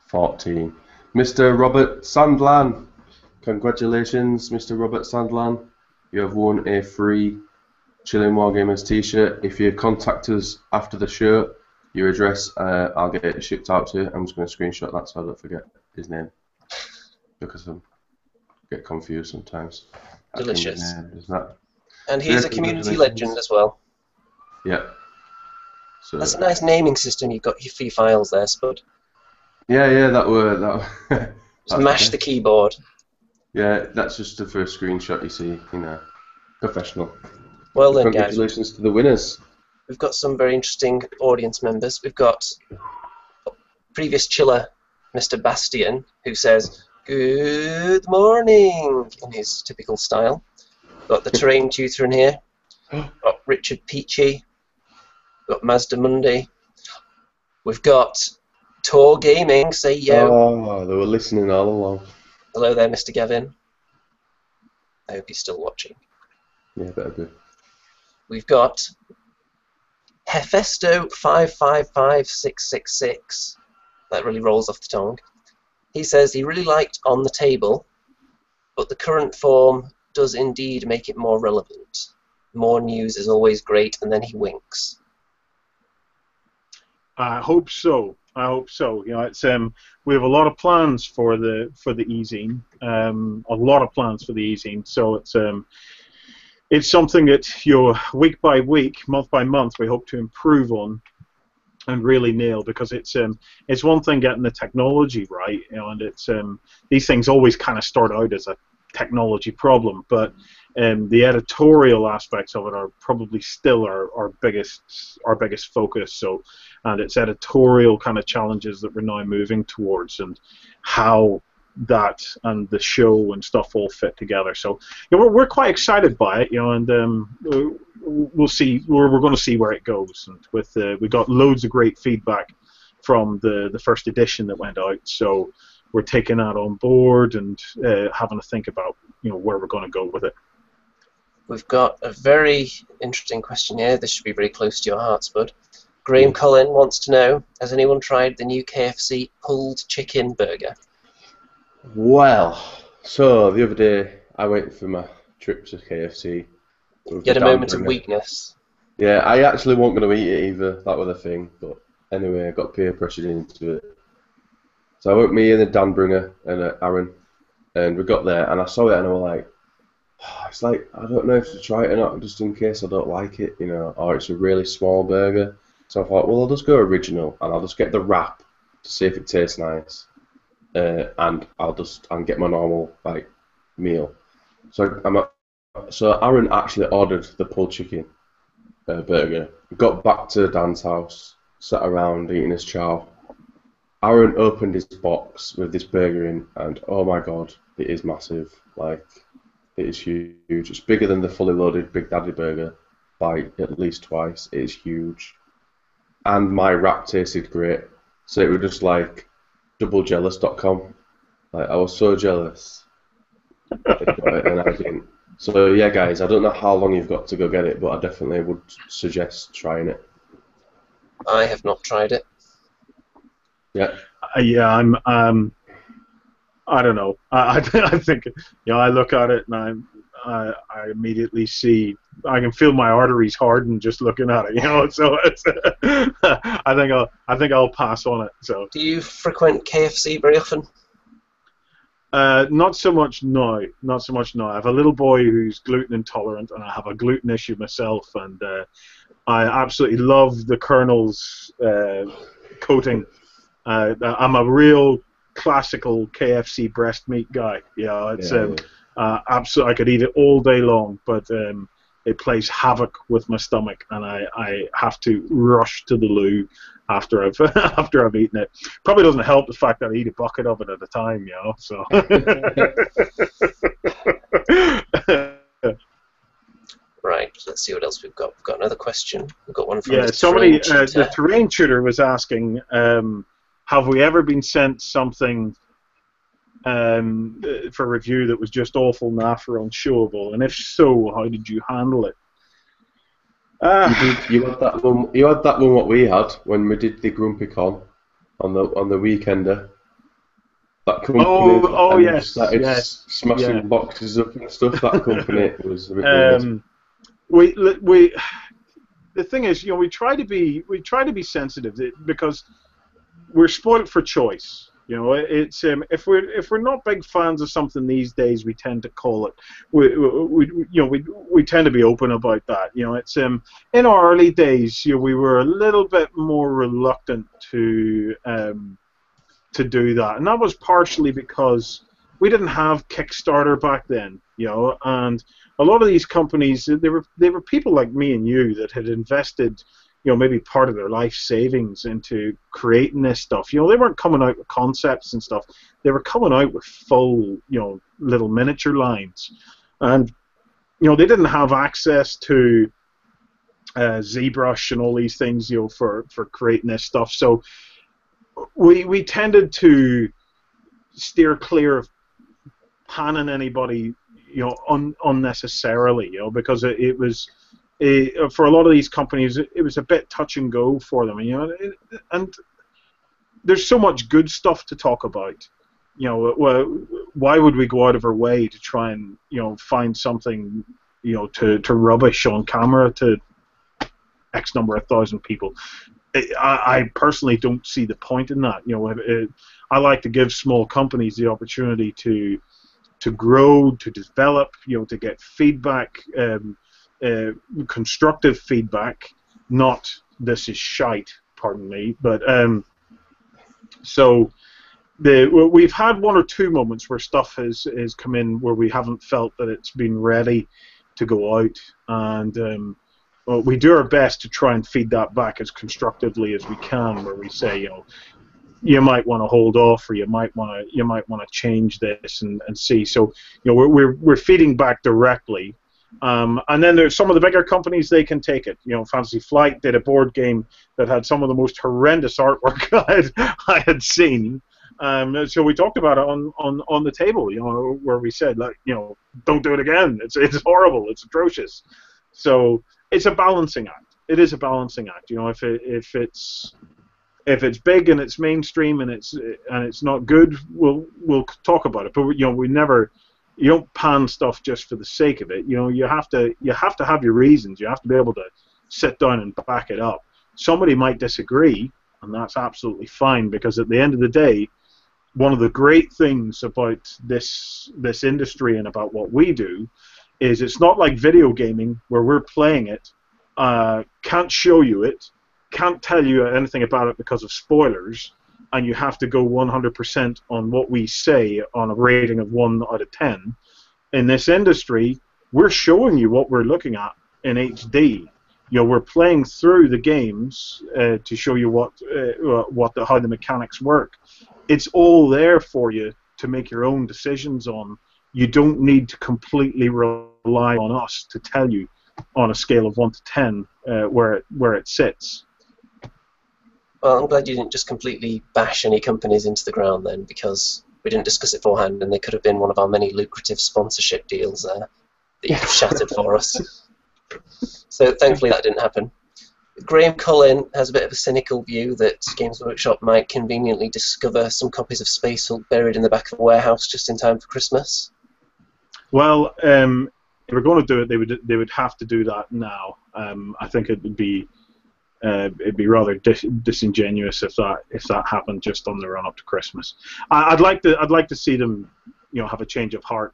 14. Mr. Robert Sandlan. Congratulations, Mr. Robert Sandlan. You have won a free Chilling Wargamers t-shirt. If you contact us after the show, your address, I'll get it shipped out to you. I'm just going to screenshot that so I don't forget his name. Because I get confused sometimes. Delicious. Is that? And he's a community legend as well. Yeah. So that's a nice naming system you've got for your files there, Spud. Yeah, that were Just mash the keyboard. Yeah, that's just the first screenshot you see, you know. Professional. Well then, congratulations to the winners. We've got some very interesting audience members. We've got previous chiller, Mr. Bastian, who says, "Good morning," in his typical style. We've got the terrain tutor in here. We've got Richard Peachy. We've got Mazda Monday. We've got Tor Gaming, say yo. Oh, they were listening all along. Hello there, Mr. Gavin. I hope you're still watching. Yeah, better be. We've got Hefesto 555666. That really rolls off the tongue. He says he really liked On the Table, but the current form does indeed make it more relevant. More news is always great, and then he winks. I hope so. I hope so. You know, it's we have a lot of plans for the e-zine. A lot of plans for the e-zine. So it's something that week by week, month by month, we hope to improve on and really nail, because it's one thing getting the technology right, you know, and it's these things always kind of start out as a technology problem, but the editorial aspects of it are probably still our biggest focus. So, and it's editorial kind of challenges that we're now moving towards, and how that and the show and stuff all fit together. So, you know, we're quite excited by it, you know, and we'll see. We're going to see where it goes. And with we got loads of great feedback from the first edition that went out, so we're taking that on board and having to think about, you know, where we're going to go with it. We've got a very interesting question here. This should be very close to your hearts, Bud. Graham Cullen wants to know, has anyone tried the new KFC pulled chicken burger? Well, so the other day I went for my trip to KFC. You had a moment of weakness. Yeah, I actually wasn't going to eat it either. That was the thing. But anyway, I got peer pressured into it. So I went me and Dan Bringer and Aaron, and we got there, and I saw it, and I was like, oh, it's like, I don't know if to try it or not, just in case I don't like it, you know, or it's a really small burger. So I thought, well, I'll just go original, and I'll just get the wrap to see if it tastes nice. and I'll get my normal like meal. So Aaron actually ordered the pulled chicken burger. Got back to Dan's house, sat around eating his chow. Aaron opened his box with this burger in, and oh my god, it is massive. Like, it is huge. It's bigger than the fully loaded Big Daddy burger by at least twice. It is huge. And my wrap tasted great. So it was just like doublejealous.com. Like, I was so jealous. And I didn't. So yeah, guys, I don't know how long you've got to go get it, but I definitely would suggest trying it. I have not tried it. Yeah. Yeah, I don't know. I think, I look at it and I immediately see, I can feel my arteries harden just looking at it. So it's, I think I'll pass on it. So. Do you frequent KFC very often? Not so much now. Not so much now. I have a little boy who's gluten intolerant, and I have a gluten issue myself, and I absolutely love the Colonel's coating. I'm a real classical KFC breast meat guy. It's absolutely. I could eat it all day long, but it plays havoc with my stomach, and I have to rush to the loo after I've eaten it. Probably doesn't help the fact that I eat a bucket of it at a time, So. Right. Let's see what else we've got. We've got another question. We've got one from somebody. Terrain The terrain tutor was asking, have we ever been sent something for review that was just awful, naff, or unshowable? And if so, how did you handle it? You had that one. You had that one. What we had when we did the Grumpy Con on the weekender. That company. Yes. Started smashing boxes up and stuff. That company was a bit weird. We. The thing is, we try to be sensitive because we're spoiled for choice. It's if we're not big fans of something these days, we tend to call it. We tend to be open about that. It's in our early days, we were a little bit more reluctant to do that, and that was partially because we didn't have Kickstarter back then. And a lot of these companies, they were people like me and you that had invested, maybe part of their life savings into creating this stuff. They weren't coming out with concepts and stuff. They were coming out with full, little miniature lines. And, they didn't have access to ZBrush and all these things, for creating this stuff. So we tended to steer clear of panning anybody, unnecessarily, because it was... for a lot of these companies, it was a bit touch and go for them, and there's so much good stuff to talk about. Why would we go out of our way to try and find something to rubbish on camera to X number of thousand people? I personally don't see the point in that. I like to give small companies the opportunity to grow, to develop, to get feedback. Constructive feedback, not this is shite, pardon me, but so we've had one or two moments where stuff has come in where we haven't felt that it's been ready to go out, and we do our best to try and feed that back as constructively as we can, where we say, you might want to hold off, or you might want to change this and see. So we're feeding back directly. And then there's some of the bigger companies, they can take it. Fantasy Flight did a board game that had some of the most horrendous artwork I had seen. So we talked about it on the table, where we said, like, don't do it again. It's horrible. It's atrocious. So it's a balancing act. It is a balancing act. If it's big and it's mainstream and it's not good, we'll talk about it. But we never. You don't pan stuff just for the sake of it. You have to have your reasons. You have to be able to sit down and back it up. Somebody might disagree, and that's absolutely fine, because at the end of the day, one of the great things about this industry and about what we do is it's not like video gaming where we're playing it, can't show you it, can't tell you anything about it because of spoilers, and you have to go 100% on what we say on a rating of 1 out of 10. In this industry, we're showing you what we're looking at in HD. We're playing through the games to show you how the mechanics work. It's all there for you to make your own decisions on. You don't need to completely rely on us to tell you on a scale of 1 to 10 where it sits. Well, I'm glad you didn't just completely bash any companies into the ground then, because we didn't discuss it beforehand, and they could have been one of our many lucrative sponsorship deals that you've shattered for us. So thankfully that didn't happen. Graham Cullen has a bit of a cynical view that Games Workshop might conveniently discover some copies of Spacehulk buried in the back of a warehouse just in time for Christmas. Well, if they were going to do it, they would have to do that now. I think it'd be rather disingenuous if that happened just on the run up to Christmas. I'd like to see them, have a change of heart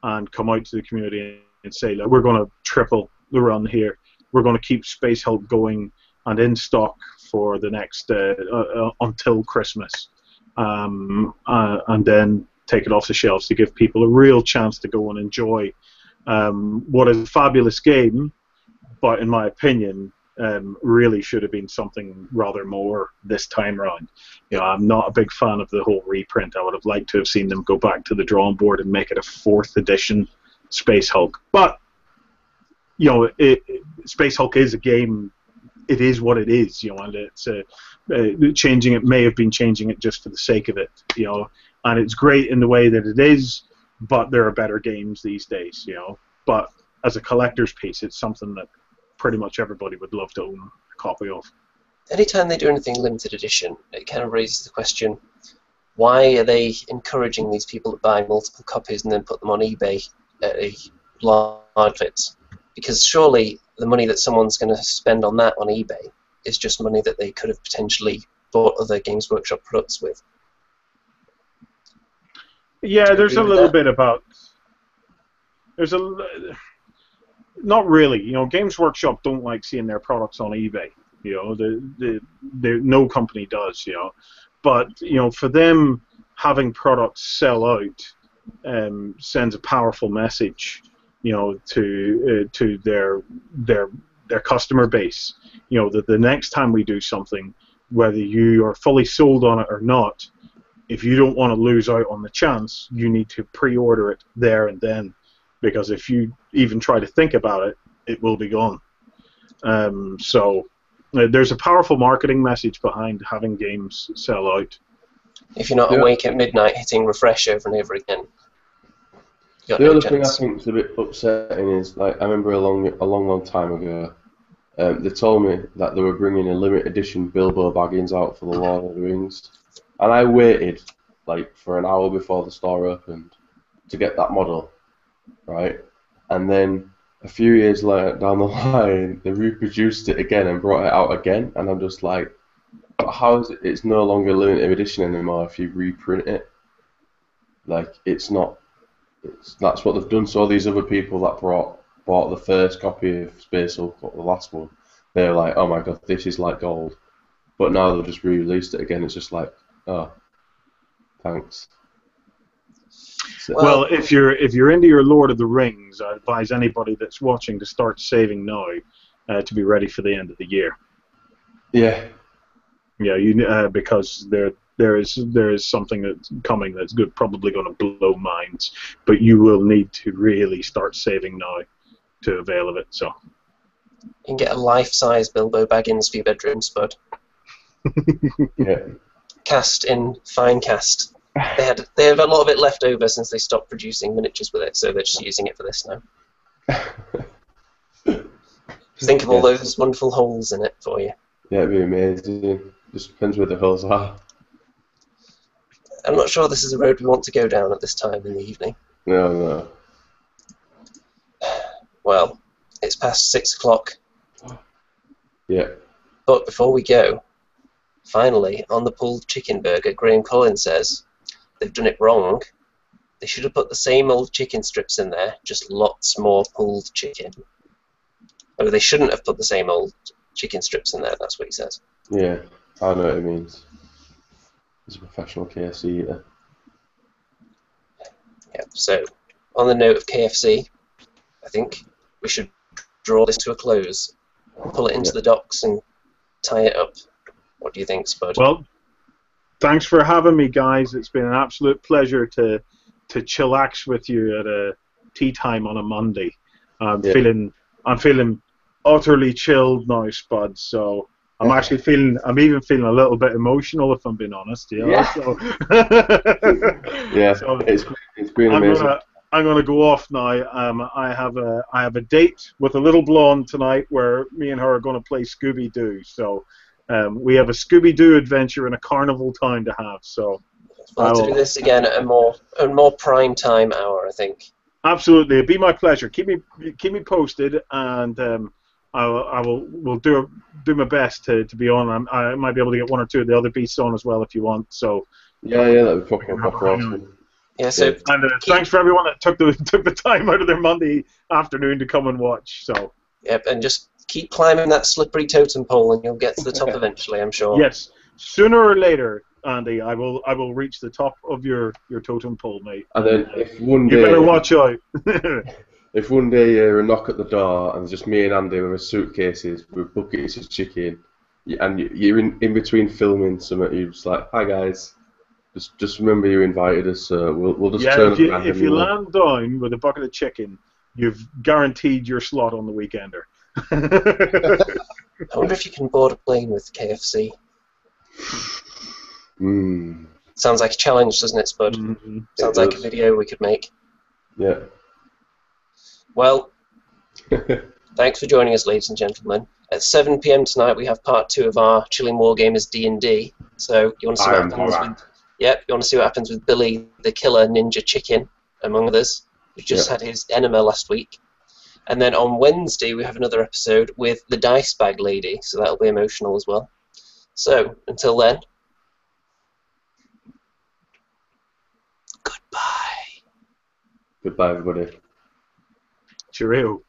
and come out to the community and say, look, we're going to triple the run here. We're going to keep Spacehulk going and in stock for the next until Christmas, and then take it off the shelves to give people a real chance to go and enjoy what is a fabulous game, but in my opinion, really should have been something rather more this time round. I'm not a big fan of the whole reprint. I would have liked to have seen them go back to the drawing board and make it a 4th edition Spacehulk. But Spacehulk is a game. It is what it is, and it's changing it may have been changing it just for the sake of it, and it's great in the way that it is. But there are better games these days, But as a collector's piece, it's something that pretty much everybody would love to own a copy of. Anytime they do anything limited edition, it kind of raises the question: why are they encouraging these people to buy multiple copies and then put them on eBay at a large profit? Because surely the money that someone's going to spend on that on eBay is just money that they could have potentially bought other Games Workshop products with. Yeah, there's a little bit about. Not really. Games Workshop don't like seeing their products on eBay. No company does. But for them, having products sell out sends a powerful message. To their customer base. That the next time we do something, whether you are fully sold on it or not, if you don't want to lose out on the chance, you need to pre-order it there and then, because if you even try to think about it, it will be gone. So there's a powerful marketing message behind having games sell out. If you're not awake at midnight hitting refresh over and over again. The other thing I think is a bit upsetting is, I remember a long time ago, they told me that they were bringing a limited edition Bilbo Baggins out for the Lord of the Rings, and I waited for an hour before the store opened to get that model, right? And then a few years later down the line, they reproduced it again and brought it out again, and I'm just like, how is it? It's no longer limited edition anymore if you reprint it. It's not. That's what they've done. So these other people that bought the first copy of Spacehulk, or the last one, they're like, oh my god, this is like gold. But now they've just re-released it again. It's just like, oh, thanks. So, well, if you're into your Lord of the Rings, I advise anybody that's watching to start saving now to be ready for the end of the year. Yeah. Yeah, because there is something that's coming that's probably going to blow minds, but you will need to really start saving now to avail of it. So you can get a life-size Bilbo Baggins for your bedroom, Spud. Yeah. Cast in fine cast. They have a lot of it left over since they stopped producing miniatures with it, so they're just using it for this now. Think of all those wonderful holes in it for you. Yeah, it'd be amazing. Just depends where the holes are. I'm not sure this is a road we want to go down at this time in the evening. No. Well, it's past 6 o'clock. Yeah. But before we go, finally, on the pulled chicken burger, Graham Collins says they've done it wrong. They should have put the same old chicken strips in there, just lots more pulled chicken. Oh, they shouldn't have put the same old chicken strips in there, that's what he says. Yeah, I know what it means. He's a professional KFC eater. Yeah, so, on the note of KFC, I think we should draw this to a close, pull it into the docks and tie it up. What do you think, Spud? Well, thanks for having me, guys. It's been an absolute pleasure to chillax with you at a tea time on a Monday. I'm feeling utterly chilled now, Spud. So I'm even feeling a little bit emotional, if I'm being honest. So, so it's been amazing. I'm gonna go off now. I have a date with a little blonde tonight where me and her are gonna play Scooby Doo. So we have a Scooby Doo adventure in a carnival town to have. So we'll have to do this again at a more prime time hour, I think. Absolutely, it'd be my pleasure. Keep me posted, and we'll do my best to be on. I might be able to get one or two of the other beasts on as well if you want. So yeah, that'd be proper awesome. Yeah, so and thanks for everyone that took the time out of their Monday afternoon to come and watch. So yep, and just keep climbing that slippery totem pole, and you'll get to the top eventually, I'm sure. Yes, sooner or later, Andy, I will reach the top of your totem pole, mate. And then if one day you better watch out. If one day you hear a knock at the door and it's just me and Andy with suitcases with buckets of chicken, and you're in between filming something, you're just like, "Hi guys, just remember you invited us. We'll just turn up randomly." If you land down with a bucket of chicken, you've guaranteed your slot on the Weekender. I wonder if you can board a plane with KFC. Sounds like a challenge, doesn't it, Spud? Mm-hmm. Sounds like a video we could make. Yeah. Well, thanks for joining us, ladies and gentlemen. At 7 p.m. tonight, we have part 2 of our Chilling Wargamers D&D. So you want to see what happens? You want to see what happens with Billy, the Killer Ninja Chicken, among others, who just had his enema last week. And then on Wednesday, we have another episode with the Dice Bag Lady, so that'll be emotional as well. So until then, goodbye. Goodbye, everybody. Cheerio.